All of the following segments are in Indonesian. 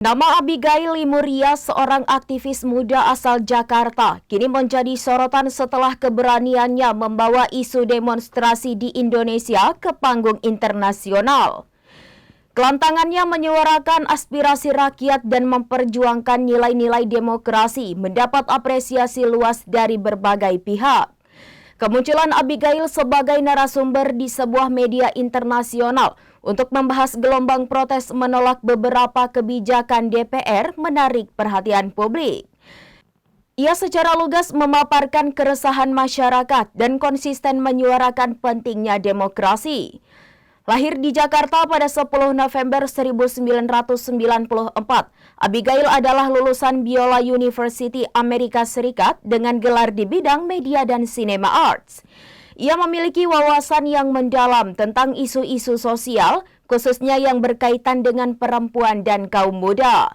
Nama Abigail Limuria, seorang aktivis muda asal Jakarta, kini menjadi sorotan setelah keberaniannya membawa isu demonstrasi di Indonesia ke panggung internasional. Kelantangannya menyuarakan aspirasi rakyat dan memperjuangkan nilai-nilai demokrasi mendapat apresiasi luas dari berbagai pihak. Kemunculan Abigail sebagai narasumber di sebuah media internasional untuk membahas gelombang protes menolak beberapa kebijakan DPR menarik perhatian publik. Ia secara lugas memaparkan keresahan masyarakat dan konsisten menyuarakan pentingnya demokrasi. Lahir di Jakarta pada 10 November 1994, Abigail adalah lulusan Biola University Amerika Serikat dengan gelar di bidang media dan cinema arts. Ia memiliki wawasan yang mendalam tentang isu-isu sosial, khususnya yang berkaitan dengan perempuan dan kaum muda.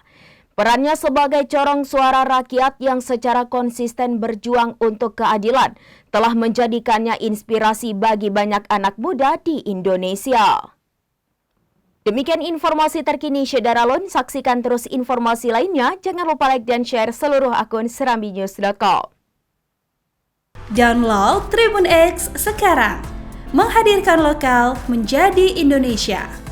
Perannya sebagai corong suara rakyat yang secara konsisten berjuang untuk keadilan telah menjadikannya inspirasi bagi banyak anak muda di Indonesia. Demikian informasi terkini Syedaralun, saksikan terus informasi lainnya. Jangan lupa like dan share seluruh akun serambinews.com. Download Tribun X sekarang, menghadirkan lokal menjadi Indonesia.